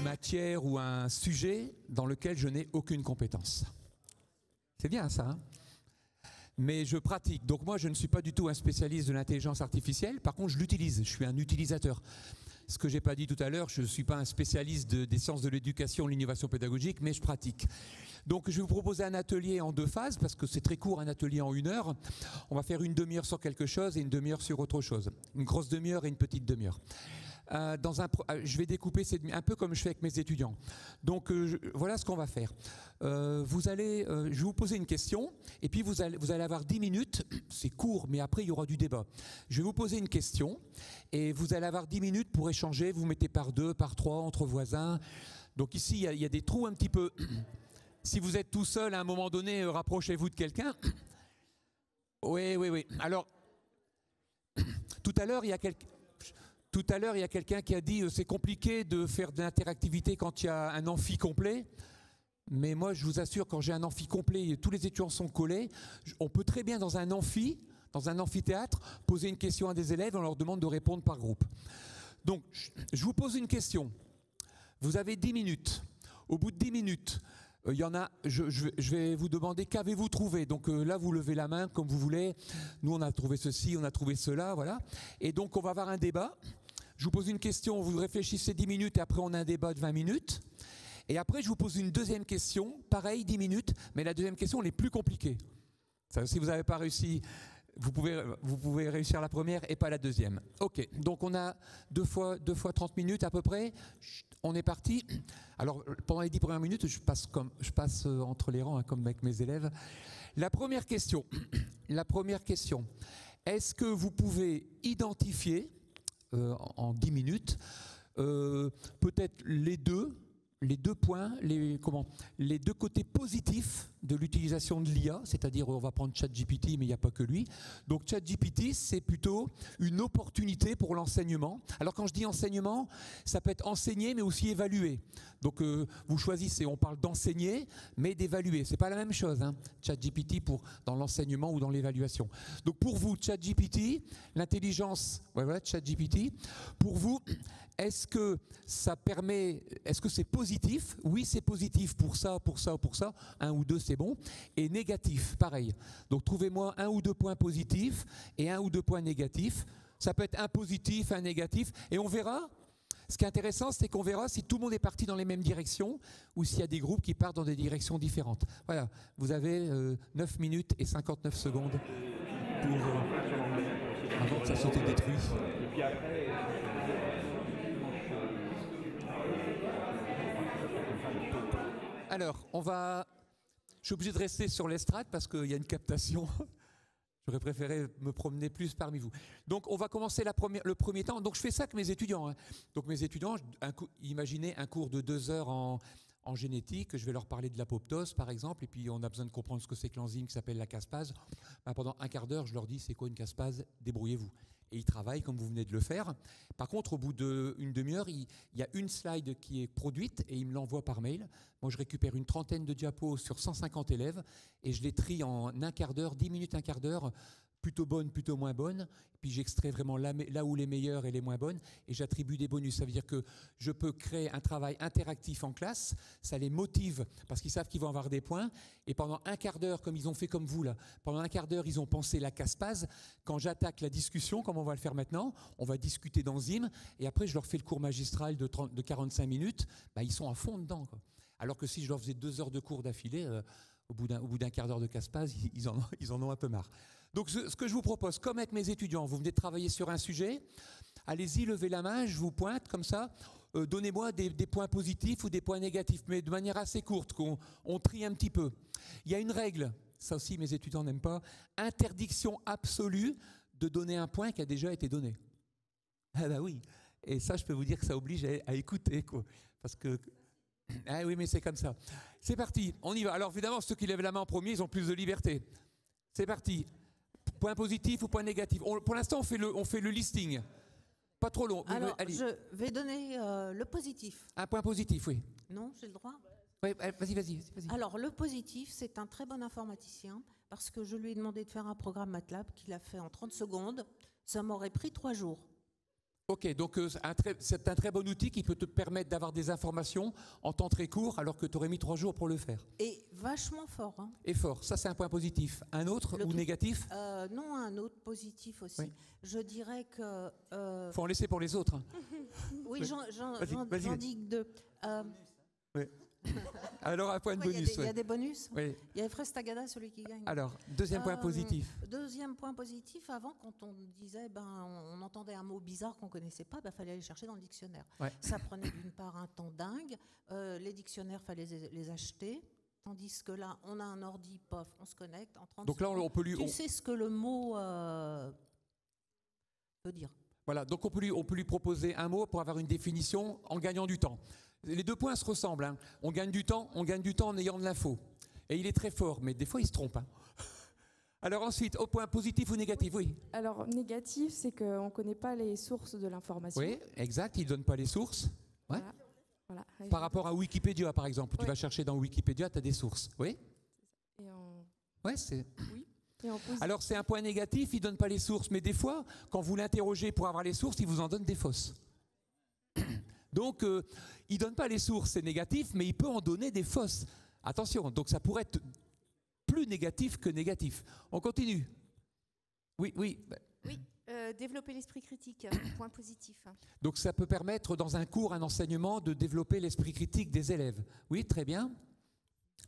matière ou un sujet dans lequel je n'ai aucune compétence. C'est bien ça, hein? Mais je pratique. Donc moi, je ne suis pas du tout un spécialiste de l'intelligence artificielle. Par contre, je l'utilise. Je suis un utilisateur. Ce que je n'ai pas dit tout à l'heure, je ne suis pas un spécialiste des sciences de l'éducation, de l'innovation pédagogique, mais je pratique. Donc je vais vous proposer un atelier en 2 phases, parce que c'est très court, un atelier en 1 heure. On va faire une demi-heure sur quelque chose et une demi-heure sur autre chose. Une grosse demi-heure et une petite demi-heure. Je vais découper, c'est un peu comme je fais avec mes étudiants. Donc voilà ce qu'on va faire. Je vais vous poser une question et puis vous allez avoir 10 minutes, c'est court mais après il y aura du débat. Je vais vous poser une question et vous allez avoir 10 minutes pour échanger, vous mettez par 2, par 3, entre voisins. Donc ici il y a des trous un petit peu. Si vous êtes tout seul à un moment donné, rapprochez-vous de quelqu'un. Oui. Alors, tout à l'heure il y a quelqu'un qui a dit c'est compliqué de faire de l'interactivité quand il y a un amphi complet. Mais moi, je vous assure, quand j'ai un amphi complet et tous les étudiants sont collés, on peut très bien dans un amphithéâtre, poser une question à des élèves, on leur demande de répondre par groupe. Donc, je vous pose une question. Vous avez 10 minutes. Au bout de 10 minutes, je vais vous demander qu'avez-vous trouvé. Donc là, vous levez la main comme vous voulez. Nous, on a trouvé ceci, on a trouvé cela, voilà. Et donc, on va avoir un débat. Je vous pose une question, vous réfléchissez 10 minutes et après, on a un débat de 20 minutes. Et après, je vous pose une deuxième question, pareil, 10 minutes, mais la deuxième question, elle est plus compliquée. Ça, si vous n'avez pas réussi, vous pouvez réussir la première et pas la deuxième. Ok, donc on a 2 fois 30 minutes à peu près. On est parti. Alors, pendant les 10 premières minutes, je passe entre les rangs, hein, comme avec mes élèves. La première question, est-ce que vous pouvez identifier, en 10 minutes, peut-être les deux points, les deux côtés positifs de l'utilisation de l'IA, c'est-à-dire on va prendre ChatGPT, mais il n'y a pas que lui. Donc ChatGPT, c'est plutôt une opportunité pour l'enseignement. Alors quand je dis enseignement, ça peut être enseigner, mais aussi évaluer. Donc vous choisissez, on parle d'enseigner, mais d'évaluer. C'est pas la même chose, hein, ChatGPT dans l'enseignement ou dans l'évaluation. Donc pour vous, ChatGPT, l'intelligence, voilà, ChatGPT, pour vous, est-ce que c'est positif? Oui, c'est positif pour ça, un ou deux, c'est bon. Et négatif, pareil. Donc trouvez-moi 1 ou 2 points positifs et 1 ou 2 points négatifs. Ça peut être un positif, un négatif, et on verra. Ce qui est intéressant, c'est qu'on verra si tout le monde est parti dans les mêmes directions ou s'il y a des groupes qui partent dans des directions différentes. Voilà, vous avez 9 minutes et 59 secondes avant que ça se détruise. Alors, je suis obligé de rester sur l'estrade parce qu'il y a une captation. J'aurais préféré me promener plus parmi vous. Donc, on va commencer le premier temps. Donc, je fais ça avec mes étudiants, hein. Donc, mes étudiants, imaginez un cours de 2 heures en génétique. Je vais leur parler de l'apoptose, par exemple. Et puis, on a besoin de comprendre ce que c'est que l'enzyme qui s'appelle la caspase. Ben, pendant un quart d'heure, je leur dis, c'est quoi une caspase? Débrouillez-vous. Et ils travaillent comme vous venez de le faire. Par contre, au bout d'une demi-heure, il y a une slide qui est produite et ils me l'envoient par mail. Moi, je récupère une trentaine de diapos sur 150 élèves et je les trie en un quart d'heure, 10 minutes, un quart d'heure, plutôt bonnes, plutôt moins bonnes. Puis j'extrais vraiment là où les meilleures et les moins bonnes et j'attribue des bonus. Ça veut dire que je peux créer un travail interactif en classe, ça les motive parce qu'ils savent qu'ils vont avoir des points. Et pendant un quart d'heure, comme ils ont fait comme vous là, pendant un quart d'heure, ils ont pensé la caspase. Quand j'attaque la discussion, comme on va le faire maintenant, on va discuter d'enzymes et après je leur fais le cours magistral de 45 minutes, bah, ils sont à fond dedans, quoi. Alors que si je leur faisais 2 heures de cours d'affilée, au bout d'un quart d'heure de caspase, ils en ont un peu marre. Donc ce que je vous propose, comme avec mes étudiants, vous venez de travailler sur un sujet, allez-y, levez la main, je vous pointe comme ça, donnez-moi des points positifs ou des points négatifs, mais de manière assez courte, qu'on trie un petit peu. Il y a une règle, ça aussi mes étudiants n'aiment pas, interdiction absolue de donner un point qui a déjà été donné. Ah bah oui, et ça je peux vous dire que ça oblige à écouter, quoi, parce que... Ah oui, mais c'est comme ça. C'est parti, on y va. Alors évidemment, ceux qui lèvent la main en premier, ils ont plus de liberté. C'est parti. Point positif ou point négatif? Pour l'instant, on fait le listing. Pas trop long. Alors, je vais donner le positif. Un point positif, oui. Non, j'ai le droit? Oui, vas-y. Alors, le positif, c'est un très bon informaticien parce que je lui ai demandé de faire un programme MATLAB qu'il a fait en 30 secondes. Ça m'aurait pris 3 jours. Ok, donc c'est un très bon outil qui peut te permettre d'avoir des informations en temps très court alors que tu aurais mis 3 jours pour le faire. Et vachement fort. Hein. Et fort, ça c'est un point positif. Un autre ou négatif? Non, un autre positif aussi. Oui. Je dirais que... Faut en laisser pour les autres. Hein. Oui, Vas-y. j'en dis que 2. Oui. Alors un point de bonus. Il y a des bonus. Oui. Il y a Fresh Tagada, celui qui gagne. Alors, deuxième point positif. Deuxième point positif, avant, quand on disait, on entendait un mot bizarre qu'on ne connaissait pas, fallait aller chercher dans le dictionnaire. Ouais. Ça prenait d'une part un temps dingue. Les dictionnaires, fallait les acheter. Tandis que là, on a un ordi, pof, on se connecte. En 30 Donc là, on peut lui... Tu sais ce que le mot peut dire. Voilà, donc on peut lui proposer un mot pour avoir une définition en gagnant du temps. Les 2 points se ressemblent. Hein. On gagne du temps en ayant de l'info. Et il est très fort, mais des fois il se trompe. Hein. Alors ensuite, au point positif ou négatif, oui. Alors négatif, c'est qu'on ne connaît pas les sources de l'information. Oui, exact, il ne donne pas les sources. Ouais. Voilà. Par rapport à Wikipédia, par exemple. Tu vas chercher dans Wikipédia, tu as des sources. Oui. Ouais, c'est... Oui. Alors c'est un point négatif, il ne donne pas les sources, mais des fois, quand vous l'interrogez pour avoir les sources, il vous en donne des fausses. Donc, il ne donne pas les sources, c'est négatif, mais il peut en donner des fausses. Attention, donc ça pourrait être plus négatif que négatif. On continue. Oui. Oui, développer l'esprit critique, point positif. Donc ça peut permettre dans un cours, un enseignement, de développer l'esprit critique des élèves. Oui, très bien.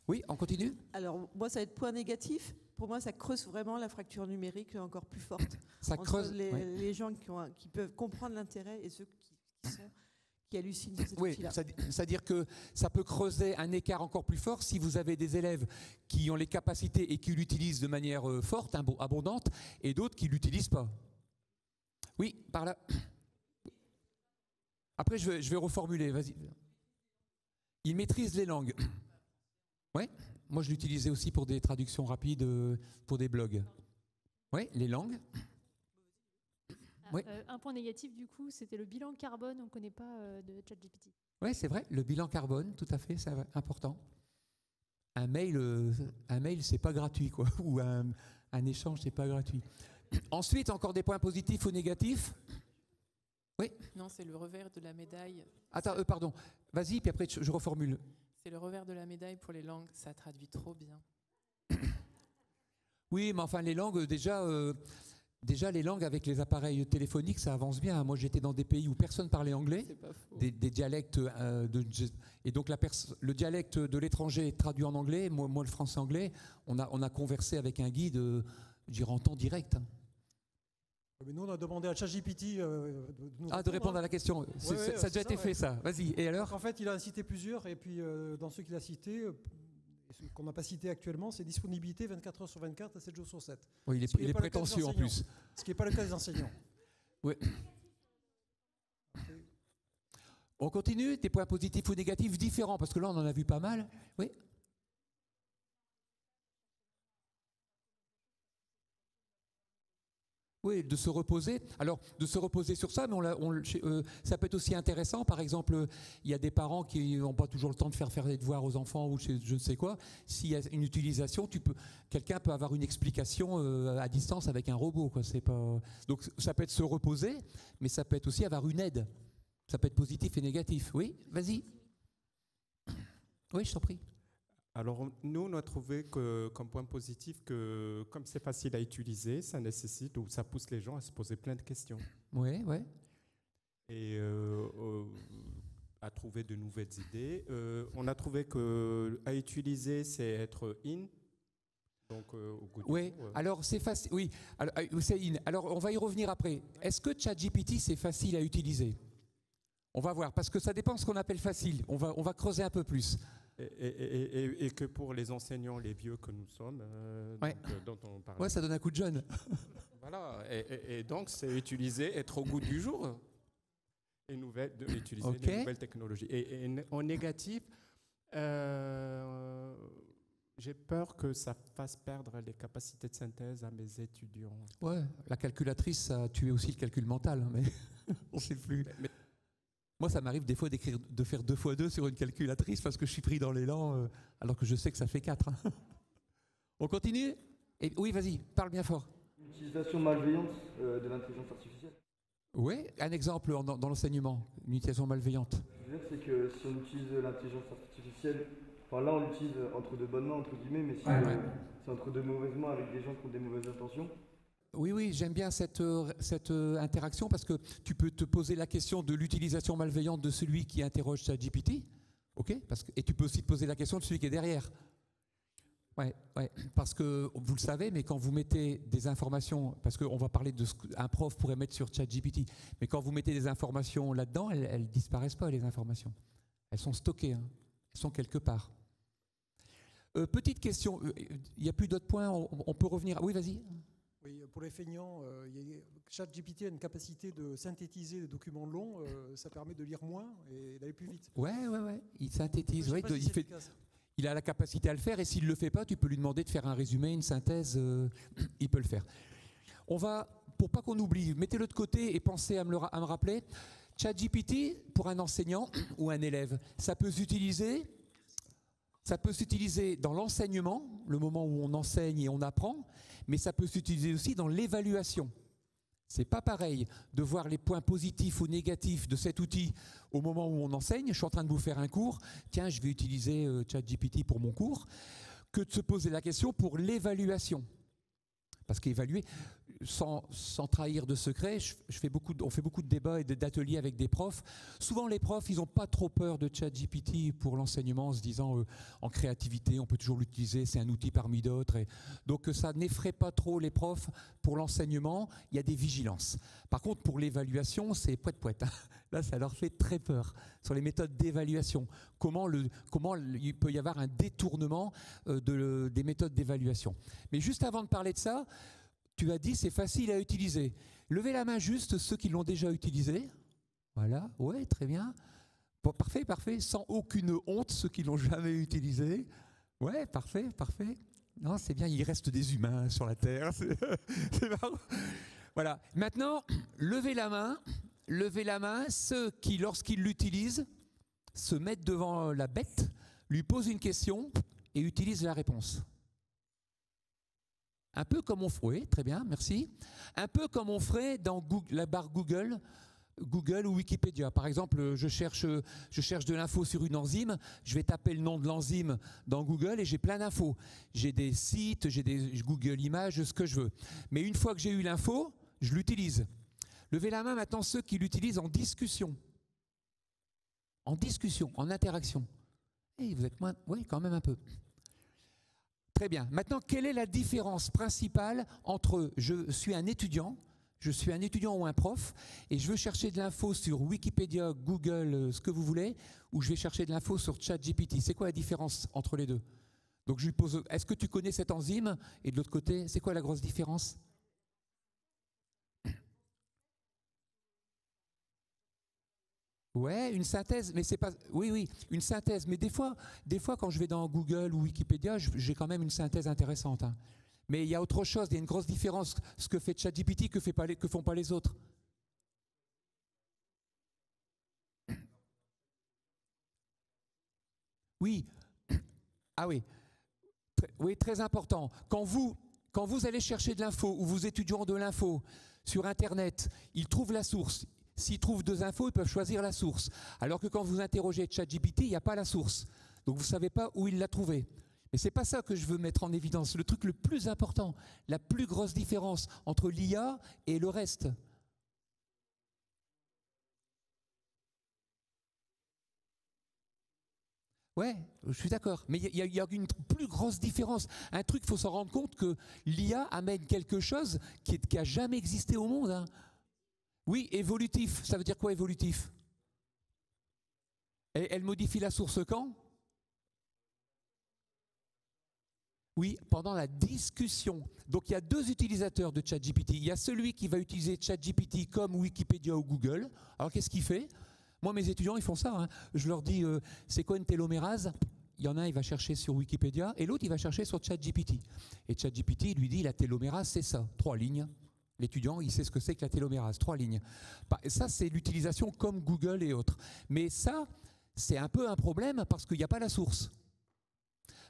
Oui, on continue. Alors, moi, ça va être point négatif. Pour moi, ça creuse vraiment la fracture numérique encore plus forte. Ça creuse les gens qui peuvent comprendre l'intérêt et ceux qui hallucinent sur cet outil-là. C'est-à-dire que ça peut creuser un écart encore plus fort si vous avez des élèves qui ont les capacités et qui l'utilisent de manière forte, abondante, et d'autres qui ne l'utilisent pas. Oui, par là. Après, je vais reformuler, vas-y. Ils maîtrisent les langues. Oui, moi je l'utilisais aussi pour des traductions rapides, pour des blogs. Oui, les langues. Oui. Un point négatif, du coup, c'était le bilan carbone. On ne connaît pas de ChatGPT. Oui, c'est vrai, le bilan carbone, tout à fait, c'est important. Un mail, c'est pas gratuit, quoi. Ou un échange, c'est pas gratuit. Ensuite, encore des points positifs ou négatifs? Oui. Non, c'est le revers de la médaille. Attends, pardon. Vas-y, puis après je reformule. C'est le revers de la médaille pour les langues. Ça traduit trop bien. Oui, mais enfin, les langues, déjà, les langues avec les appareils téléphoniques, ça avance bien. Moi, j'étais dans des pays où personne parlait anglais, des dialectes, et donc le dialecte de l'étranger est traduit en anglais. Moi, le français-anglais, on a conversé avec un guide, en temps direct. Mais nous, on a demandé à ChatGPT de répondre à la question. Ça a déjà été fait, ça. Vas-y. Et alors? En fait, il a cité plusieurs, et puis dans ceux qu'il a cités, ce qu'on n'a pas cité actuellement, c'est disponibilité 24 heures sur 24 et 7 jours sur 7. Oui, il est prétentieux en plus. Ce qui n'est pas le cas des enseignants. Oui. On continue, des points positifs ou négatifs différents, parce que là, on en a vu pas mal. Oui. Oui, de se reposer. Alors, de se reposer sur ça, mais ça peut être aussi intéressant. Par exemple, il y a des parents qui n'ont pas toujours le temps de faire les devoirs aux enfants ou je ne sais quoi. S'il y a une utilisation, quelqu'un peut avoir une explication à distance avec un robot, quoi. C'est pas... Donc, ça peut être se reposer, mais ça peut être aussi avoir une aide. Ça peut être positif et négatif. Oui, vas-y. Oui, je t'en prie. Alors, nous, on a trouvé comme point positif que, comme c'est facile à utiliser, ça nécessite ou ça pousse les gens à se poser plein de questions. Oui, oui. Et à trouver de nouvelles idées. On a trouvé qu'à utiliser, c'est être in. Donc, au goût du oui, alors c'est facile. Oui, alors, c'est in. Alors, on va y revenir après. Est-ce que ChatGPT, c'est facile à utiliser? On va voir, parce que ça dépend de ce qu'on appelle facile. On va creuser un peu plus. Et que pour les enseignants, les vieux que nous sommes, dont on parle. Ouais, ça donne un coup de jeune. Voilà, et donc c'est utiliser, être au goût du jour, et utiliser les nouvelles technologies. Et en négatif, j'ai peur que ça fasse perdre les capacités de synthèse à mes étudiants. Ouais, la calculatrice, ça a tué aussi le calcul mental, mais on ne sait plus. Moi, ça m'arrive des fois de faire 2 x 2 sur une calculatrice parce que je suis pris dans l'élan, alors que je sais que ça fait 4. On continue? Oui, vas-y, parle bien fort. L'utilisation malveillante de l'intelligence artificielle. Oui, un exemple dans l'enseignement, une utilisation malveillante. Ce que je veux dire, c'est que si on utilise l'intelligence artificielle, enfin là on l'utilise entre de bonnes mains, entre guillemets, mais si c'est entre de mauvaises mains avec des gens qui ont des mauvaises intentions. Oui, j'aime bien cette interaction parce que tu peux te poser la question de l'utilisation malveillante de celui qui interroge ChatGPT, ok, et tu peux aussi te poser la question de celui qui est derrière. Ouais, parce que vous le savez, mais quand vous mettez des informations, parce qu'on va parler de ce qu'un prof pourrait mettre sur ChatGPT, mais quand vous mettez des informations là-dedans, elles disparaissent pas, les informations. Elles sont stockées, hein. Elles sont quelque part. Petite question, il n'y a plus d'autres points, on peut revenir. Oui, vas-y. Oui, pour les feignants, ChatGPT a une capacité de synthétiser des documents longs, ça permet de lire moins et d'aller plus vite. Ouais, il synthétise. Je sais pas si c'est efficace. Il a la capacité à le faire et s'il ne le fait pas, tu peux lui demander de faire un résumé, une synthèse, il peut le faire. On va, pour pas qu'on oublie, mettez-le de côté et pensez à me rappeler, ChatGPT, pour un enseignant ou un élève, ça peut s'utiliser dans l'enseignement, le moment où on enseigne et on apprend, mais ça peut s'utiliser aussi dans l'évaluation. C'est pas pareil de voir les points positifs ou négatifs de cet outil au moment où on enseigne. Je suis en train de vous faire un cours, tiens, je vais utiliser ChatGPT pour mon cours, que de se poser la question pour l'évaluation. Parce qu'évaluer, sans trahir de secret, on fait beaucoup de débats et d'ateliers avec des profs. Souvent, les profs, ils n'ont pas trop peur de ChatGPT pour l'enseignement, en se disant en créativité, on peut toujours l'utiliser, c'est un outil parmi d'autres. Donc, ça n'effraie pas trop les profs. Pour l'enseignement, il y a des vigilances. Par contre, pour l'évaluation, c'est poète-poète. Là, ça leur fait très peur sur les méthodes d'évaluation. Comment il peut y avoir un détournement des méthodes d'évaluation. Mais juste avant de parler de ça, tu as dit c'est facile à utiliser. Levez la main juste ceux qui l'ont déjà utilisé. Voilà, ouais, très bien. Bon, parfait. Sans aucune honte, ceux qui l'ont jamais utilisé. Ouais, parfait. Non, c'est bien, il reste des humains sur la Terre. C'est marrant. Voilà. Maintenant, levez la main ceux qui, lorsqu'ils l'utilisent, se mettent devant la bête, lui posent une question et utilisent la réponse. Un peu comme on ferait, oui, très bien, merci. Un peu comme on ferait dans la barre Google ou Wikipédia. Par exemple, je cherche de l'info sur une enzyme, je vais taper le nom de l'enzyme dans Google et j'ai plein d'infos. J'ai des sites, j'ai des Google Images, ce que je veux. Mais une fois que j'ai eu l'info, je l'utilise. Levez la main maintenant ceux qui l'utilisent en discussion. En interaction. Et vous êtes moins, oui, quand même un peu. Très bien. Maintenant, quelle est la différence principale entre je suis un étudiant ou un prof, et je veux chercher de l'info sur Wikipédia, Google, ce que vous voulez, ou je vais chercher de l'info sur ChatGPT? C'est quoi la différence entre les deux? Donc je lui pose, est-ce que tu connais cette enzyme? Et de l'autre côté, c'est quoi la grosse différence? Ouais, une synthèse, mais c'est pas. Oui, une synthèse. Mais des fois, quand je vais dans Google ou Wikipédia, j'ai quand même une synthèse intéressante. Hein. Mais il y a autre chose, il y a une grosse différence. Ce que fait ChatGPT, que font pas les autres. Oui. Ah oui. Oui, très important. Quand vous allez chercher de l'info ou vous étudiez de l'info sur Internet, ils trouvent la source. S'ils trouvent deux infos, ils peuvent choisir la source. Alors que quand vous interrogez ChatGPT, il n'y a pas la source. Donc vous ne savez pas où il l'a trouvée. Mais ce n'est pas ça que je veux mettre en évidence. Le truc le plus important, la plus grosse différence entre l'IA et le reste. Ouais, je suis d'accord. Mais il y a une plus grosse différence. Un truc, il faut s'en rendre compte que l'IA amène quelque chose qui n'a jamais existé au monde. Hein. Oui, évolutif. Ça veut dire quoi, évolutif? Elle modifie la source quand? Oui, pendant la discussion. Donc il y a deux utilisateurs de ChatGPT. Il y a celui qui va utiliser ChatGPT comme Wikipédia ou Google. Alors qu'est-ce qu'il fait? Moi, mes étudiants, ils font ça. Hein. Je leur dis, c'est quoi une télomérase? Il y en a un, il va chercher sur Wikipédia, et l'autre, il va chercher sur ChatGPT. Et ChatGPT lui dit, la télomérase, c'est ça, 3 lignes. L'étudiant, il sait ce que c'est que la télomérase, 3 lignes. Ça, c'est l'utilisation comme Google et autres. Mais ça, c'est un peu un problème parce qu'il n'y a pas la source.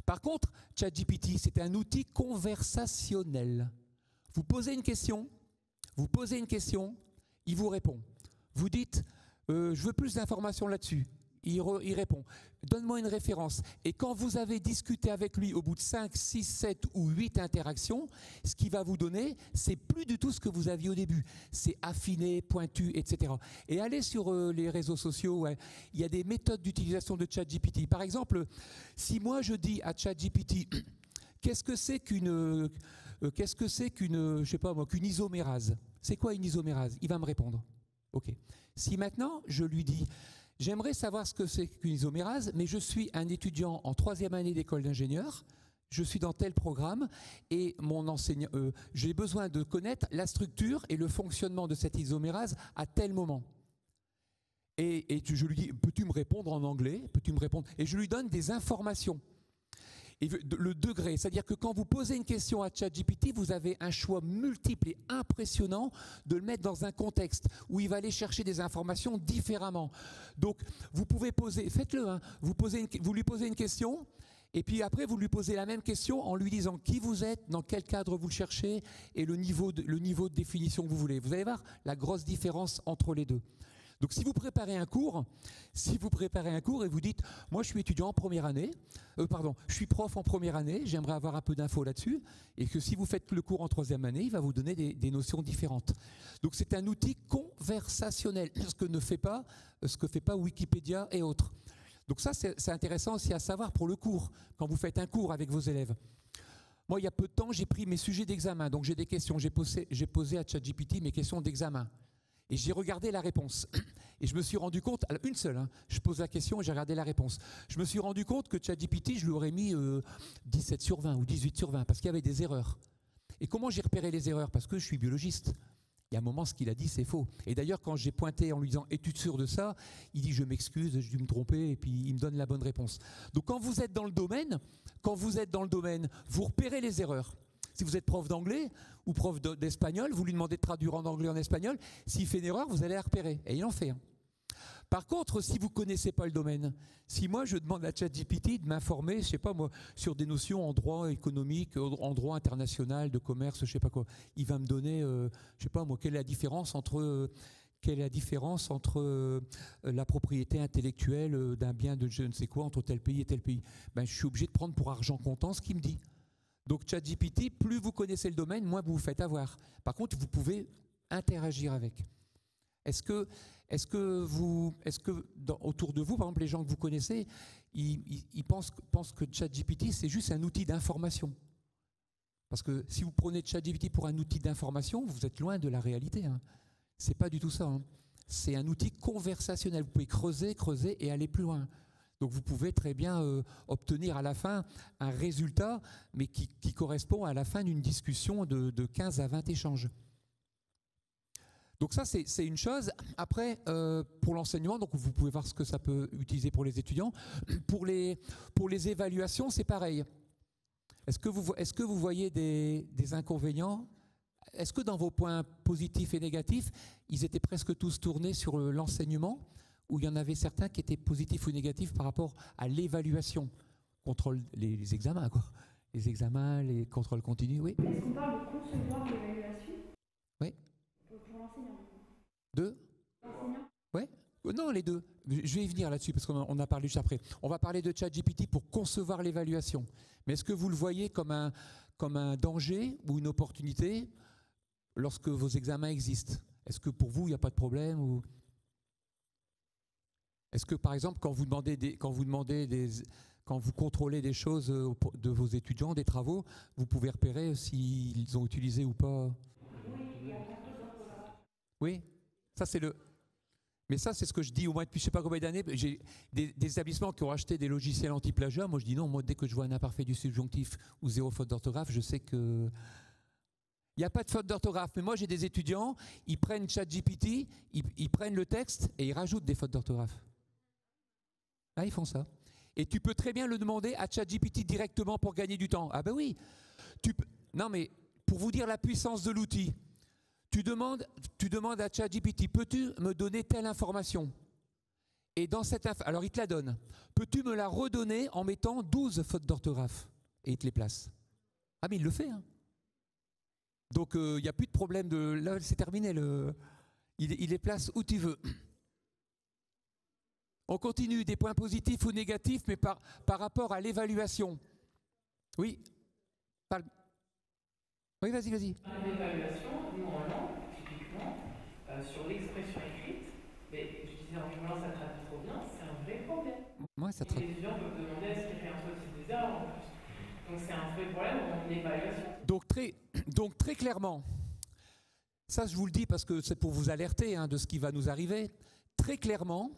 Par contre, ChatGPT, c'est un outil conversationnel. Vous posez une question, il vous répond. Vous dites, je veux plus d'informations là-dessus. Il répond, donne-moi une référence. Et quand vous avez discuté avec lui au bout de 5, 6, 7 ou 8 interactions, ce qu'il va vous donner, c'est plus du tout ce que vous aviez au début. C'est affiné, pointu, etc. Et allez sur les réseaux sociaux, ouais, il y a des méthodes d'utilisation de ChatGPT. Par exemple, si moi je dis à ChatGPT, qu'est-ce que c'est qu'une je sais pas moi, qu'une isomérase? C'est quoi une isomérase? Il va me répondre. Ok. Si maintenant je lui dis, j'aimerais savoir ce que c'est qu'une isomérase, mais je suis un étudiant en 3e année d'école d'ingénieur, je suis dans tel programme et mon enseignant, j'ai besoin de connaître la structure et le fonctionnement de cette isomérase à tel moment. Et je lui dis, peux-tu me répondre en anglais? Peux-tu me répondre? Et je lui donne des informations. Et le degré, c'est-à-dire que quand vous posez une question à ChatGPT, vous avez un choix multiple et impressionnant de le mettre dans un contexte où il va aller chercher des informations différemment. Donc, vous pouvez poser, faites-le, hein, vous lui posez une question, et puis après, vous lui posez la même question en lui disant qui vous êtes, dans quel cadre vous le cherchez, et le niveau de définition que vous voulez. Vous allez voir la grosse différence entre les deux. Donc si vous préparez un cours et vous dites, moi je suis étudiant en première année, je suis prof en première année, j'aimerais avoir un peu d'infos là-dessus, et que si vous faites le cours en 3e année, il va vous donner des notions différentes. Donc c'est un outil conversationnel, ce que fait pas Wikipédia et autres. Donc ça c'est intéressant aussi à savoir pour le cours, quand vous faites un cours avec vos élèves. Moi il y a peu de temps, j'ai pris mes sujets d'examen, donc j'ai des questions, j'ai posé à ChatGPT mes questions d'examen. Et j'ai regardé la réponse. Et je me suis rendu compte, alors une seule, hein, je pose la question et j'ai regardé la réponse. Je me suis rendu compte que ChatGPT, je lui aurais mis 17 sur 20 ou 18 sur 20 parce qu'il y avait des erreurs. Et comment j'ai repéré les erreurs? Parce que je suis biologiste. Il y a un moment, ce qu'il a dit, c'est faux. Et d'ailleurs, quand j'ai pointé en lui disant « Es-tu sûr de ça ?» il dit « Je m'excuse, j'ai dû me tromper » et puis il me donne la bonne réponse. Donc quand vous êtes dans le domaine, vous repérez les erreurs. Si vous êtes prof d'anglais ou prof d'espagnol, vous lui demandez de traduire en anglais en espagnol, s'il fait une erreur, vous allez la repérer. Et il en fait. Par contre, si vous ne connaissez pas le domaine, si moi je demande à ChatGPT de m'informer, je sais pas moi, sur des notions en droit économique, en droit international, de commerce, je sais pas quoi, il va me donner, je sais pas moi, quelle est la différence entre la propriété intellectuelle d'un bien de je ne sais quoi entre tel pays et tel pays. Ben, je suis obligé de prendre pour argent comptant ce qu'il me dit. Donc ChatGPT, plus vous connaissez le domaine, moins vous vous faites avoir. Par contre, vous pouvez interagir avec. Est-ce que autour de vous, par exemple, les gens que vous connaissez, ils pensent que ChatGPT, c'est juste un outil d'information? Parce que si vous prenez ChatGPT pour un outil d'information, vous êtes loin de la réalité. Hein. C'est pas du tout ça. Hein. C'est un outil conversationnel. Vous pouvez creuser et aller plus loin. Donc vous pouvez très bien obtenir à la fin un résultat, mais qui correspond à la fin d'une discussion de 15 à 20 échanges. Donc ça, c'est une chose. Après, pour l'enseignement, donc vous pouvez voir ce que ça peut utiliser pour les étudiants. Pour les évaluations, c'est pareil. Est-ce que vous voyez des inconvénients? Est-ce que dans vos points positifs et négatifs, ils étaient presque tous tournés sur l'enseignement, ou il y en avait certains qui étaient positifs ou négatifs par rapport à l'évaluation, contrôle les examens, quoi. Les examens, les contrôles continus, oui. Est-ce qu'on parle de concevoir l'évaluation? Oui. Pour l'enseignant. Deux? L'enseignant? Oui. Non, les deux. Je vais y venir là-dessus parce qu'on a parlé juste après. On va parler de ChatGPT pour concevoir l'évaluation. Mais est-ce que vous le voyez comme un danger ou une opportunité lorsque vos examens existent? Est-ce que pour vous, il n'y a pas de problème ou... Est-ce que, par exemple, quand vous contrôlez des choses de vos étudiants, des travaux, vous pouvez repérer s'ils ont utilisé ou pas? Oui, ça c'est le... Mais ça, c'est ce que je dis au moins depuis je ne sais pas combien d'années. J'ai des établissements qui ont acheté des logiciels anti-plagiat. Moi, je dis non, moi, dès que je vois un imparfait du subjonctif ou zéro faute d'orthographe, je sais que... Il n'y a pas de faute d'orthographe, mais moi j'ai des étudiants, ils prennent ChatGPT, ils prennent le texte et ils rajoutent des fautes d'orthographe. Ah, ils font ça. Et tu peux très bien le demander à ChatGPT directement pour gagner du temps. Ah ben oui. Non mais, pour vous dire la puissance de l'outil, tu demandes à ChatGPT, peux-tu me donner telle information? Et dans cette alors il te la donne. Peux-tu me la redonner en mettant 12 fautes d'orthographe? Et il te les place. Ah mais il le fait, hein. Donc il n'y a plus de problème de... Là, c'est terminé. Il il les place où tu veux. On continue, des points positifs ou négatifs, mais par rapport à l'évaluation. Oui. Oui, vas-y. L'évaluation, nous en langue, typiquement, sur l'expression écrite, mais je disais en rigolant, ça traduit trop bien, c'est un vrai problème. Ouais, ça traduit. Les étudiants peuvent demander est-ce qu'il y a un truc qui des erreurs en plus. Donc c'est un vrai problème en évaluation. Donc très clairement, ça je vous le dis parce que c'est pour vous alerter de ce qui va nous arriver, très clairement,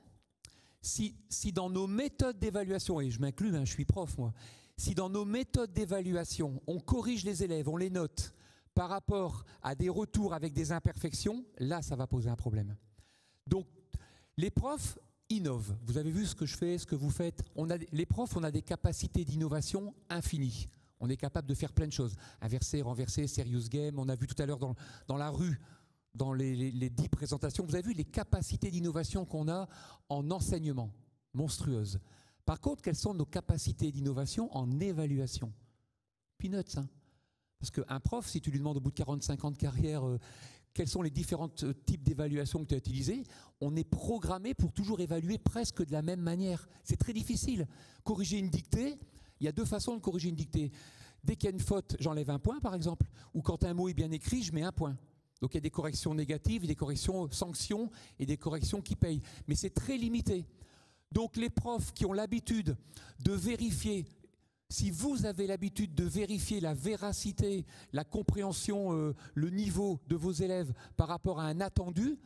si dans nos méthodes d'évaluation, et je m'inclus, je suis prof moi, si dans nos méthodes d'évaluation, on corrige les élèves, on les note par rapport à des retours avec des imperfections, là ça va poser un problème. Donc les profs innovent. Vous avez vu ce que je fais, ce que vous faites. Les profs, on a des capacités d'innovation infinies. On est capable de faire plein de choses. Inverser, renverser, serious game. On a vu tout à l'heure dans la rue, dans les 10 présentations, vous avez vu les capacités d'innovation qu'on a en enseignement, monstrueuses. Par contre, quelles sont nos capacités d'innovation en évaluation? Peanuts, hein. Parce qu'un prof, si tu lui demandes au bout de 45 ans de carrière quels sont les différents types d'évaluation que tu as utilisés, on est programmé pour toujours évaluer presque de la même manière. C'est très difficile. Corriger une dictée, il y a 2 façons de corriger une dictée. Dès qu'il y a une faute, j'enlève 1 point par exemple, ou quand un mot est bien écrit, je mets 1 point. Donc il y a des corrections négatives, des corrections sanctions et des corrections qui payent. Mais c'est très limité. Donc les profs qui ont l'habitude de vérifier, si vous avez l'habitude de vérifier la véracité, la compréhension, le niveau de vos élèves par rapport à un attendu,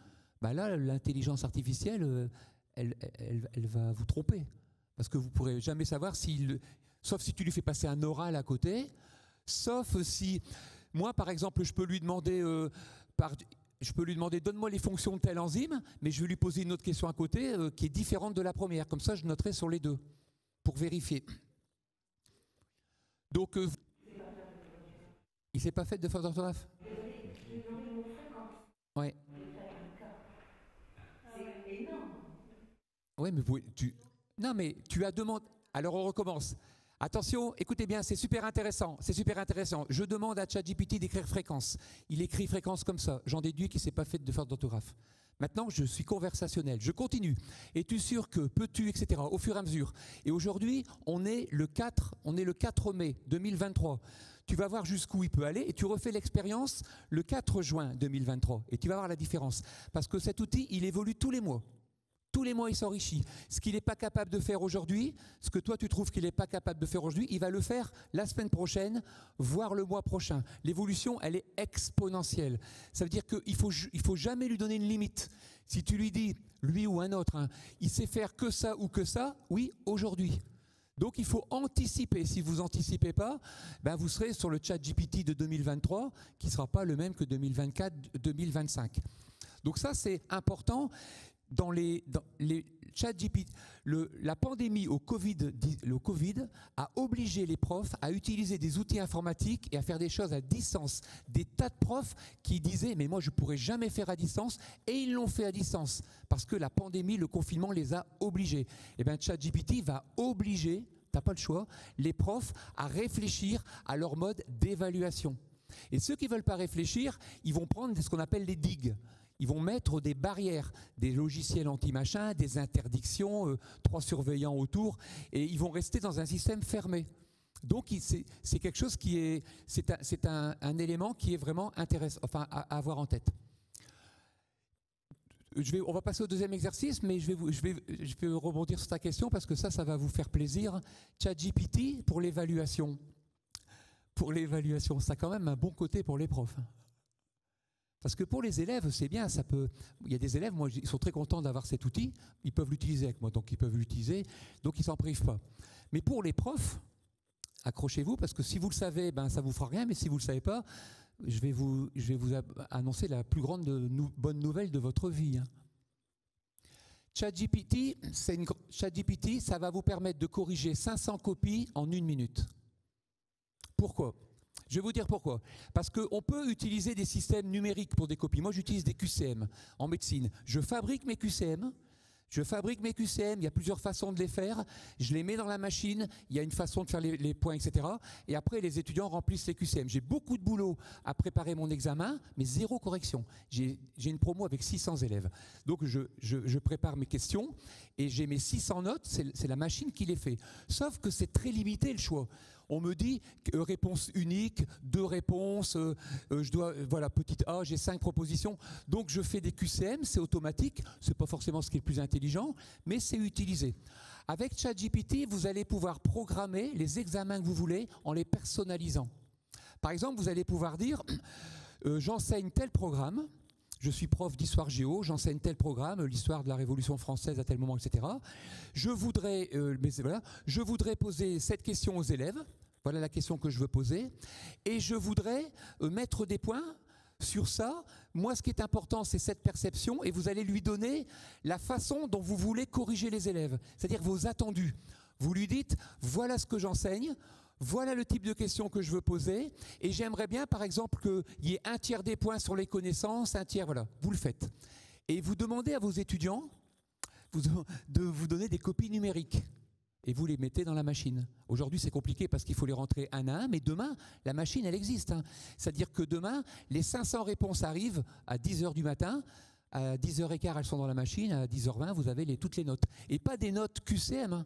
là l'intelligence artificielle, elle va vous tromper. Parce que vous ne pourrez jamais savoir sauf si tu lui fais passer un oral à côté, sauf si, moi par exemple, je peux lui demander donne-moi les fonctions de telle enzyme, mais je vais lui poser une autre question à côté qui est différente de la première. Comme ça, je noterai sur les 2 pour vérifier. Donc, il ne s'est pas fait de faute d'orthographe? Oui. Oui, mais non, mais tu as demandé. Alors, on recommence. Attention, écoutez bien, c'est super intéressant. Je demande à ChatGPT d'écrire fréquence. Il écrit fréquence comme ça. J'en déduis qu'il ne s'est pas fait de faute d'orthographe. Maintenant, je suis conversationnel. Je continue. Es-tu sûr que, peux-tu, etc. au fur et à mesure. Et aujourd'hui, on est le 4 mai 2023. Tu vas voir jusqu'où il peut aller et tu refais l'expérience le 4 juin 2023. Et tu vas voir la différence. Parce que cet outil, il évolue tous les mois. Tous les mois, il s'enrichit. Ce qu'il n'est pas capable de faire aujourd'hui, ce que toi tu trouves qu'il n'est pas capable de faire aujourd'hui, il va le faire la semaine prochaine, voire le mois prochain. L'évolution, elle est exponentielle. Ça veut dire qu'il faut jamais lui donner une limite. Si tu lui dis, lui ou un autre, il sait faire que ça ou que ça, oui, aujourd'hui. Donc il faut anticiper. Si vous n'anticipez pas, vous serez sur le ChatGPT de 2023, qui ne sera pas le même que 2024-2025. Donc ça, c'est important. Dans les ChatGPT, la pandémie le Covid a obligé les profs à utiliser des outils informatiques et à faire des choses à distance. Des tas de profs qui disaient « mais moi je ne pourrais jamais faire à distance » et ils l'ont fait à distance parce que la pandémie, le confinement les a obligés. Et bien ChatGPT va obliger, tu n'as pas le choix, les profs à réfléchir à leur mode d'évaluation. Et ceux qui ne veulent pas réfléchir, ils vont prendre ce qu'on appelle les digues. Ils vont mettre des barrières, des logiciels anti-machin, des interdictions, 3 surveillants autour, et ils vont rester dans un système fermé. Donc c'est quelque chose c'est un élément qui est vraiment intéressant, à avoir en tête. On va passer au 2e exercice, mais je vais rebondir sur ta question parce que ça va vous faire plaisir. ChatGPT pour l'évaluation. Pour l'évaluation, ça a quand même un bon côté pour les profs. Parce que pour les élèves, c'est bien, il y a des élèves, moi, ils sont très contents d'avoir cet outil, ils peuvent l'utiliser avec moi, donc ils peuvent l'utiliser, donc ils ne s'en privent pas. Mais pour les profs, accrochez-vous, parce que si vous le savez, ça ne vous fera rien, mais si vous ne le savez pas, je vais vous annoncer la plus grande bonne nouvelle de votre vie. ChatGPT, ça va vous permettre de corriger 500 copies en 1 minute. Pourquoi ? Je vais vous dire pourquoi. Parce qu'on peut utiliser des systèmes numériques pour des copies. Moi, j'utilise des QCM en médecine. Je fabrique mes QCM, Je fabrique mes QCM, il y a plusieurs façons de les faire, je les mets dans la machine, il y a une façon de faire les points, etc. Et après, les étudiants remplissent les QCM. J'ai beaucoup de boulot à préparer mon examen, mais zéro correction. J'ai une promo avec 600 élèves. Donc, je prépare mes questions et j'ai mes 600 notes, c'est la machine qui les fait. Sauf que c'est très limité le choix. On me dit réponse unique, 2 réponses, voilà, petite A, j'ai 5 propositions. Donc je fais des QCM, c'est automatique, c'est pas forcément ce qui est le plus intelligent, mais c'est utilisé. Avec ChatGPT, vous allez pouvoir programmer les examens que vous voulez en les personnalisant. Par exemple, vous allez pouvoir dire j'enseigne tel programme. Je suis prof d'histoire géo, j'enseigne tel programme, l'histoire de la Révolution française à tel moment, etc. Je voudrais poser cette question aux élèves, voilà la question que je veux poser, et je voudrais mettre des points sur ça. Moi, ce qui est important, c'est cette perception, et vous allez lui donner la façon dont vous voulez corriger les élèves, c'est-à-dire vos attendus. Vous lui dites, voilà ce que j'enseigne, voilà le type de questions que je veux poser et j'aimerais bien, par exemple, qu'il y ait 1/3 des points sur les connaissances, 1/3, voilà, vous le faites. Et vous demandez à vos étudiants de vous donner des copies numériques et vous les mettez dans la machine. Aujourd'hui, c'est compliqué parce qu'il faut les rentrer un à un, mais demain, la machine, elle existe. Hein. C'est-à-dire que demain, les 500 réponses arrivent à 10h du matin, à 10h15, elles sont dans la machine, à 10h20, vous avez toutes les notes. Et pas des notes QCM, hein.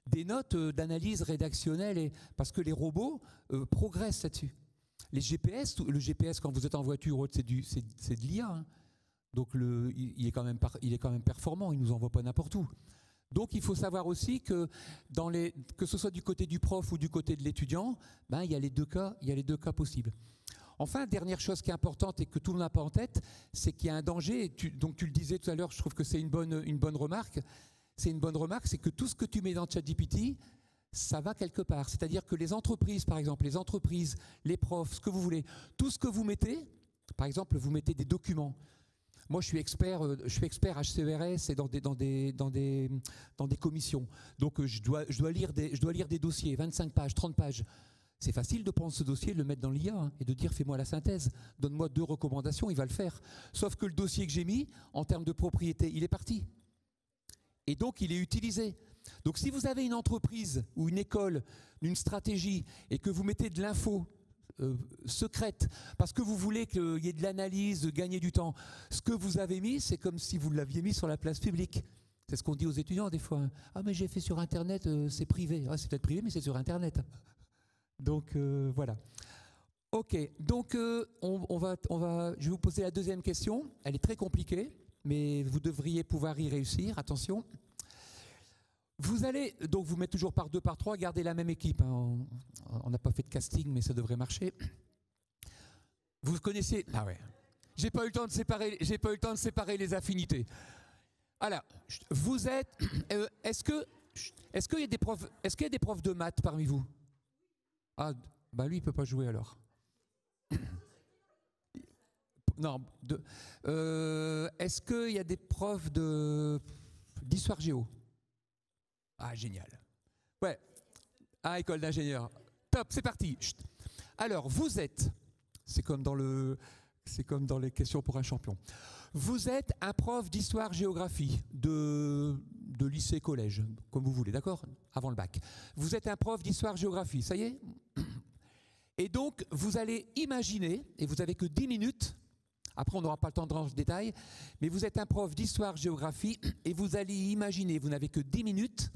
Des notes d'analyse rédactionnelle, parce que les robots progressent là-dessus. Les GPS, le GPS quand vous êtes en voiture, c'est de l'IA, hein. Donc il est quand même performant, il ne nous envoie pas n'importe où. Donc il faut savoir aussi que que ce soit du côté du prof ou du côté de l'étudiant, il y a les deux cas possibles. Enfin, dernière chose qui est importante et que tout le monde n'a pas en tête, c'est qu'il y a un danger. Donc tu le disais tout à l'heure, je trouve que c'est une bonne remarque. C'est une bonne remarque, c'est que tout ce que tu mets dans ChatGPT, ça va quelque part. C'est-à-dire que les entreprises, par exemple, les profs, ce que vous voulez, tout ce que vous mettez, par exemple, vous mettez des documents. Moi, je suis expert HCERS et dans des commissions. Donc, je dois lire des dossiers, 25 pages, 30 pages. C'est facile de prendre ce dossier, de le mettre dans l'IA et de dire fais-moi la synthèse, donne-moi 2 recommandations, il va le faire. Sauf que le dossier que j'ai mis, en termes de propriété, il est parti. Et donc, il est utilisé. Donc, si vous avez une entreprise ou une école, une stratégie, et que vous mettez de l'info secrète, parce que vous voulez qu'il y ait de l'analyse, de gagner du temps, ce que vous avez mis, c'est comme si vous l'aviez mis sur la place publique. C'est ce qu'on dit aux étudiants des fois. Ah, mais j'ai fait sur Internet, c'est privé. Ah, c'est peut-être privé, mais c'est sur Internet. Donc, voilà. Ok, donc je vais vous poser la deuxième question. Elle est très compliquée, mais vous devriez pouvoir y réussir. Attention. Vous allez donc vous mettre toujours par 2, par 3, garder la même équipe. Hein. On n'a pas fait de casting, mais ça devrait marcher. Vous connaissez. Ah ouais. J'ai pas eu le temps de séparer les affinités. Alors, vous êtes. Est-ce qu'il y a des profs de maths parmi vous? Ah, bah lui il peut pas jouer alors. Non. Est-ce qu'il y a des profs d'histoire géo? Ah, génial. Ouais. Ah, école d'ingénieur. Top, c'est parti. Chut. Alors, vous êtes, c'est comme dans les questions pour un champion. Vous êtes un prof d'histoire-géographie de lycée-collège, comme vous voulez, d'accord? Avant le bac. Vous êtes un prof d'histoire-géographie, ça y est? Et donc, vous allez imaginer, et vous n'avez que 10 minutes, après on n'aura pas le temps de rentrer dans le détail, mais vous êtes un prof d'histoire-géographie et vous allez imaginer, vous n'avez que 10 minutes,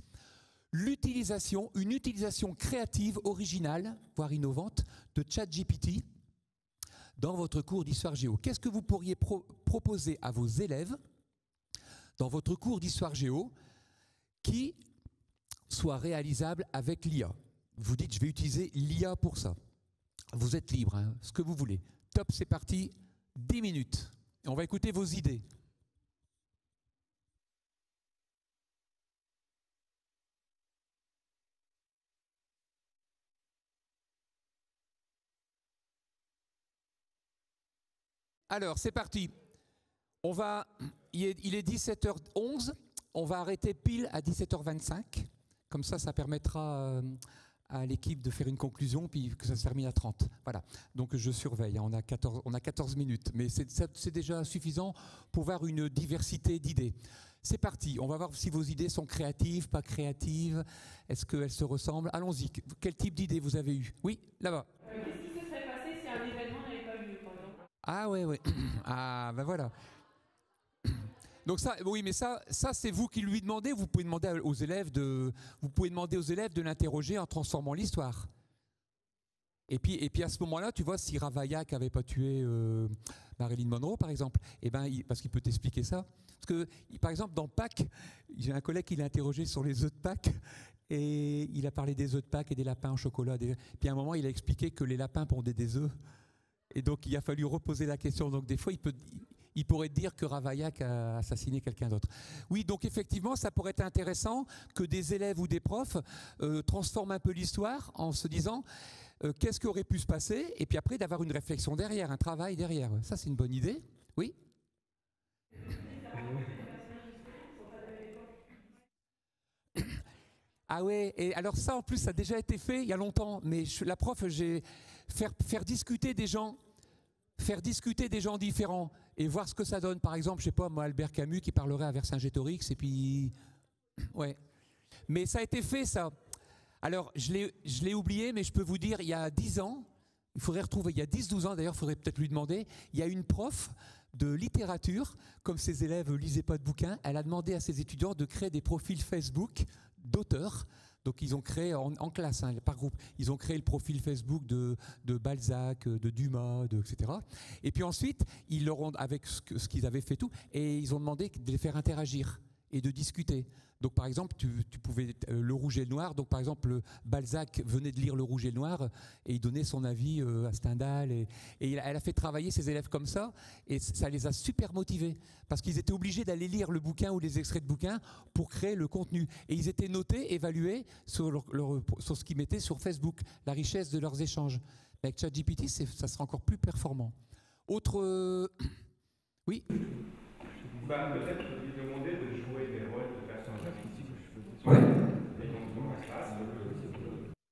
une utilisation créative, originale, voire innovante, de ChatGPT dans votre cours d'histoire-géo. Qu'est-ce que vous pourriez proposer à vos élèves dans votre cours d'histoire-géo qui soit réalisable avec l'IA? Vous dites, je vais utiliser l'IA pour ça. Vous êtes libre, hein, ce que vous voulez. Top, c'est parti, 10 minutes. Et on va écouter vos idées. Alors, c'est parti. Il est 17h11. On va arrêter pile à 17h25. Comme ça permettra à l'équipe de faire une conclusion, puis que ça se termine à 30. Voilà. Donc, je surveille. On a 14 minutes. Mais c'est déjà suffisant pour voir une diversité d'idées. C'est parti, on va voir si vos idées sont créatives, pas créatives, est-ce qu'elles se ressemblent. Allons-y, quel type d'idées vous avez eu? Oui, là-bas. Qu'est-ce qui se serait passé si un événement n'avait pas eu lieu, par exemple? Ah ouais, ouais. Ah ben voilà. Donc ça, oui, mais ça c'est vous qui lui demandez. Vous pouvez demander aux élèves de l'interroger en transformant l'histoire. Et puis à ce moment-là, tu vois, si Ravaillac n'avait pas tué Marilyn Monroe, par exemple, parce qu'il peut t'expliquer ça. Parce que, par exemple, dans Pâques, j'ai un collègue qui l'a interrogé sur les œufs de Pâques, et il a parlé des œufs de Pâques et des lapins au chocolat. Puis à un moment, il a expliqué que les lapins pondaient des œufs. Et donc, il a fallu reposer la question. Donc, des fois, il pourrait dire que Ravaillac a assassiné quelqu'un d'autre. Oui, donc effectivement, ça pourrait être intéressant que des élèves ou des profs transforment un peu l'histoire en se disant qu'est-ce qui aurait pu se passer, et puis après d'avoir une réflexion derrière, un travail derrière. Ça, c'est une bonne idée. Oui. Ah ouais, et alors ça en plus ça a déjà été fait il y a longtemps, mais la prof, faire discuter des gens différents et voir ce que ça donne. Par exemple, je sais pas moi, Albert Camus qui parlerait à Vercingétorix, et puis ouais. Mais ça a été fait ça. Alors je l'ai oublié, mais je peux vous dire, il y a 10 ans, il faudrait retrouver, il y a 10-12 ans d'ailleurs, il faudrait peut-être lui demander, il y a une prof de littérature, comme ses élèves ne lisaient pas de bouquins, elle a demandé à ses étudiants de créer des profils Facebook d'auteurs. Donc ils ont créé en classe, par groupe, ils ont créé le profil Facebook de Balzac, de Dumas, etc. Et puis ensuite, ils leur ont, avec ce qu'ils avaient fait tout, et ils ont demandé de les faire interagir et de discuter. Donc par exemple, tu pouvais Le Rouge et le Noir. Donc par exemple, Balzac venait de lire Le Rouge et le Noir et il donnait son avis à Stendhal. Et elle a fait travailler ses élèves comme ça, et ça les a super motivés parce qu'ils étaient obligés d'aller lire le bouquin ou les extraits de bouquin pour créer le contenu. Et ils étaient notés, évalués sur ce qu'ils mettaient sur Facebook, la richesse de leurs échanges. Mais avec ChatGPT, ça sera encore plus performant. Autre... Oui. Peut-être lui demander de jouer des rôles de personnages fictifs.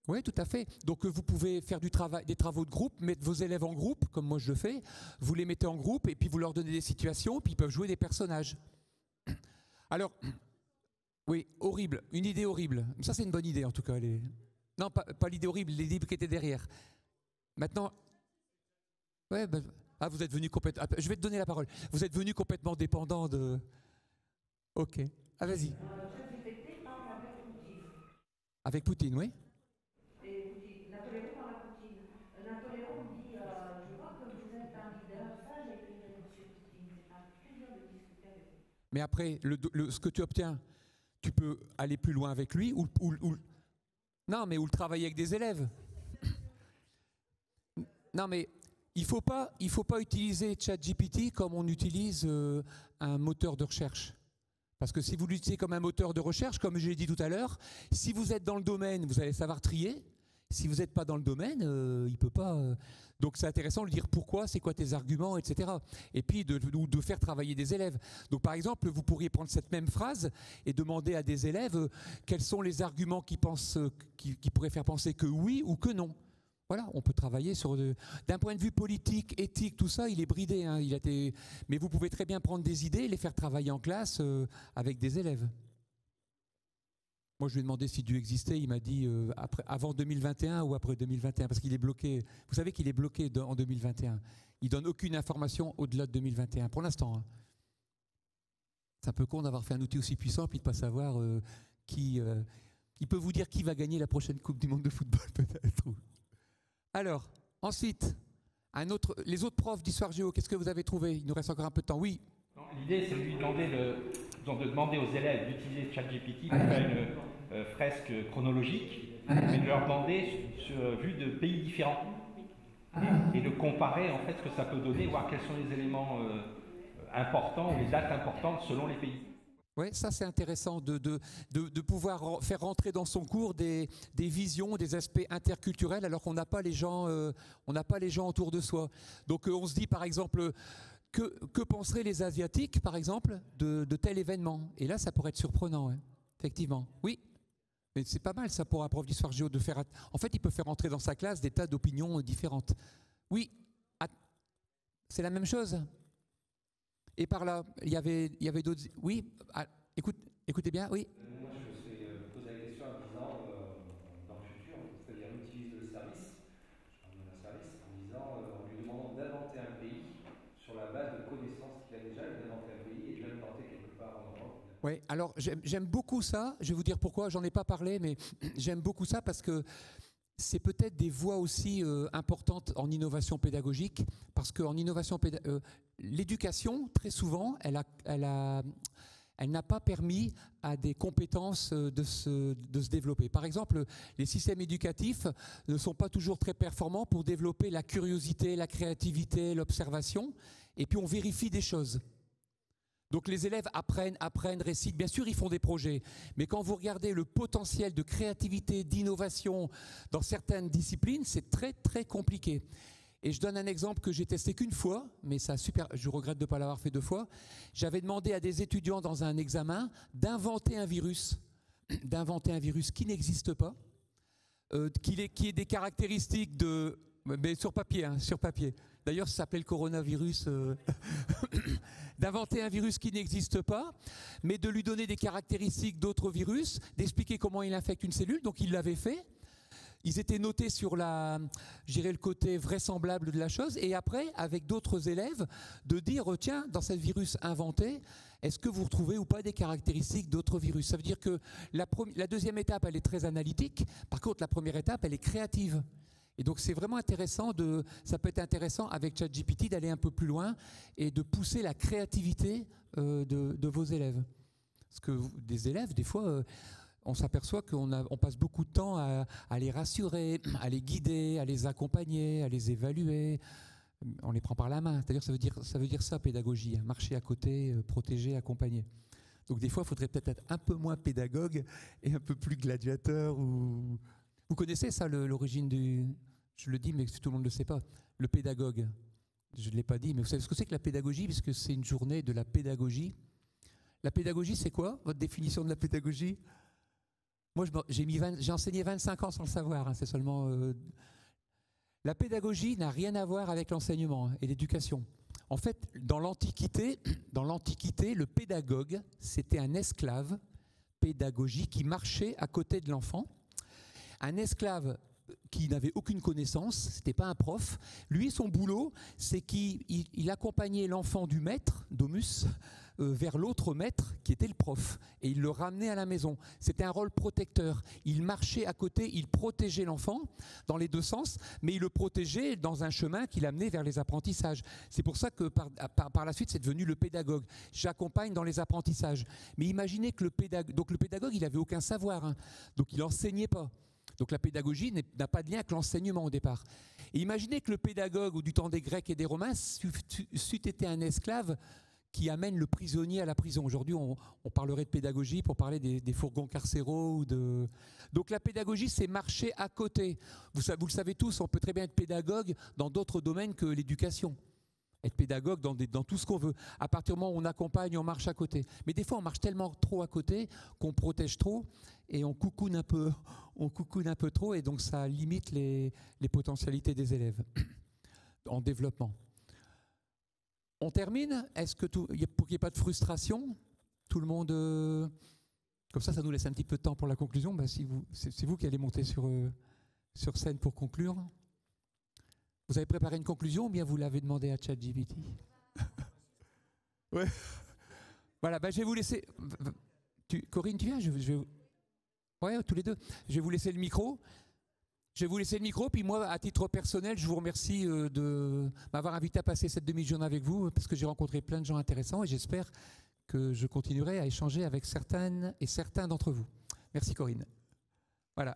Oui, tout à fait. Donc vous pouvez faire des travaux de groupe, mettre vos élèves en groupe, comme moi je le fais. Vous les mettez en groupe et puis vous leur donnez des situations, puis ils peuvent jouer des personnages. Alors, oui, horrible, une idée horrible. Ça c'est une bonne idée en tout cas. Non, pas l'idée horrible, les livres qui étaient derrière. Maintenant, ouais, vous êtes venu complètement... Je vais te donner la parole. Vous êtes venu complètement dépendant de... Ok. Ah, vas-y. Avec Poutine, oui. Napoléon parle à Poutine. Napoléon dit je vois que vous êtes un leader sage et éclairé, monsieur Poutine. C'est un plaisir de discuter avec vous. Mais après, ce que tu obtiens, tu peux aller plus loin avec lui ou le travailler avec des élèves. Non, mais il faut pas utiliser ChatGPT comme on utilise un moteur de recherche. Parce que si vous l'utilisez comme un moteur de recherche, comme je l'ai dit tout à l'heure, si vous êtes dans le domaine, vous allez savoir trier. Si vous n'êtes pas dans le domaine, il ne peut pas... Donc c'est intéressant de lui dire pourquoi, c'est quoi tes arguments, etc. Et puis de faire travailler des élèves. Donc par exemple, vous pourriez prendre cette même phrase et demander à des élèves quels sont les arguments qui pourraient faire penser que oui ou que non. Voilà, on peut travailler sur... D'un point de vue politique, éthique, tout ça, il est bridé. Hein, mais vous pouvez très bien prendre des idées et les faire travailler en classe avec des élèves. Moi, je lui ai demandé si Dieu existait. Il m'a dit avant 2021 ou après 2021, parce qu'il est bloqué. Vous savez qu'il est bloqué en 2021. Il ne donne aucune information au-delà de 2021, pour l'instant. Hein. C'est un peu con d'avoir fait un outil aussi puissant puis de ne pas savoir qui... il peut vous dire qui va gagner la prochaine Coupe du Monde de football, peut-être. Alors, ensuite, les autres profs d'histoire géo, qu'est-ce que vous avez trouvé? Il nous reste encore un peu de temps. Oui. L'idée, c'est de lui demander aux élèves d'utiliser ChatGPT pour faire une fresque chronologique, mais de leur demander vu de pays différents et de comparer en fait ce que ça peut donner, voir quels sont les éléments importants ou les dates importantes selon les pays. Oui, ça c'est intéressant de pouvoir faire rentrer dans son cours des visions, des aspects interculturels, alors qu'on n'a pas les gens, autour de soi. Donc on se dit par exemple, que penseraient les Asiatiques par exemple de tel événement? Et là ça pourrait être surprenant, hein, effectivement. Oui, mais c'est pas mal ça pour un prof d'histoire géo de faire. En fait, il peut faire rentrer dans sa classe des tas d'opinions différentes. Oui, c'est la même chose. Et par là, il y avait d'autres... Oui, Écoutez bien, oui. Moi, je me suis posé la question en disant, dans le futur, c'est-à-dire on utilise le service, je parle d'un service, en disant, en lui demandant d'inventer un pays sur la base de connaissances qu'il a déjà, d'inventer un pays et de l'implanter quelque part en Europe. Oui, alors j'aime beaucoup ça. Je vais vous dire pourquoi. J'en ai pas parlé, mais j'aime beaucoup ça parce que c'est peut-être des voies aussi importantes en innovation pédagogique, parce qu'en innovation l'éducation, très souvent, elle n'a pas permis à des compétences de se développer. Par exemple, les systèmes éducatifs ne sont pas toujours très performants pour développer la curiosité, la créativité, l'observation, et puis on vérifie des choses. Donc les élèves apprennent, récitent. Bien sûr, ils font des projets. Mais quand vous regardez le potentiel de créativité, d'innovation dans certaines disciplines, c'est très, très compliqué. Et je donne un exemple que j'ai testé qu'une fois, mais ça je regrette de ne pas l'avoir fait 2 fois. J'avais demandé à des étudiants dans un examen d'inventer un virus qui n'existe pas, qui ait des caractéristiques de... Mais sur papier, sur papier. D'ailleurs, ça s'appelait le coronavirus. D'inventer un virus qui n'existe pas, mais de lui donner des caractéristiques d'autres virus, d'expliquer comment il infecte une cellule. Donc, il l'avait fait. Ils étaient notés sur le côté vraisemblable de la chose. Et après, avec d'autres élèves, de dire, tiens, dans ce virus inventé, est-ce que vous retrouvez ou pas des caractéristiques d'autres virus? Ça veut dire que la deuxième étape, elle est très analytique. Par contre, la première étape, elle est créative. Et donc c'est vraiment intéressant, ça peut être intéressant avec ChatGPT d'aller un peu plus loin et de pousser la créativité de vos élèves. Parce que des élèves, des fois, on s'aperçoit qu'on passe beaucoup de temps à les rassurer, à les guider, à les accompagner, à les évaluer. On les prend par la main. C'est-à-dire ça veut dire ça, pédagogie, hein, marcher à côté, protéger, accompagner. Donc des fois, il faudrait peut-être être un peu moins pédagogue et un peu plus gladiateur. Vous connaissez ça, l'origine du... Je le dis, mais tout le monde ne le sait pas. Le pédagogue. Je ne l'ai pas dit, mais vous savez ce que c'est que la pédagogie, puisque c'est une journée de la pédagogie. La pédagogie, c'est quoi, votre définition de la pédagogie? Moi, j'ai enseigné 25 ans sans le savoir. Hein, c'est seulement... La pédagogie n'a rien à voir avec l'enseignement et l'éducation. En fait, dans l'Antiquité, le pédagogue, c'était un esclave pédagogique qui marchait à côté de l'enfant. Un esclave qui n'avait aucune connaissance, c'était pas un prof. Lui, son boulot, c'est qu'il accompagnait l'enfant du maître, domus, vers l'autre maître qui était le prof. Et il le ramenait à la maison. C'était un rôle protecteur. Il marchait à côté, il protégeait l'enfant dans les 2 sens, mais il le protégeait dans un chemin qui l'amenait vers les apprentissages. C'est pour ça que par la suite, c'est devenu le pédagogue. J'accompagne dans les apprentissages. Mais imaginez que le pédagogue, il n'avait aucun savoir. Hein. Donc il n'enseignait pas. Donc la pédagogie n'a pas de lien avec l'enseignement au départ. Et imaginez que le pédagogue du temps des Grecs et des Romains c'eût été un esclave qui amène le prisonnier à la prison. Aujourd'hui, on parlerait de pédagogie pour parler des fourgons carcéraux. Donc la pédagogie, c'est marcher à côté. Vous le savez tous, on peut très bien être pédagogue dans d'autres domaines que l'éducation. Être pédagogue dans tout ce qu'on veut. À partir du moment où on accompagne, on marche à côté. Mais des fois, on marche tellement trop à côté qu'on protège trop et on coucoune un peu trop, et donc ça limite les potentialités des élèves en développement. On termine. Est-ce que pour qu'il n'y ait pas de frustration, tout le monde... Comme ça nous laisse un petit peu de temps pour la conclusion. Ben, c'est vous qui allez monter sur scène pour conclure. Vous avez préparé une conclusion ou bien vous l'avez demandé à ChatGPT? Ouais. Voilà, ben je vais vous laisser... Corinne, tu viens? Ouais, tous les deux. Je vais vous laisser le micro. Puis moi, à titre personnel, je vous remercie de m'avoir invité à passer cette demi-journée avec vous, parce que j'ai rencontré plein de gens intéressants et j'espère que je continuerai à échanger avec certaines et certains d'entre vous. Merci Corinne. Voilà.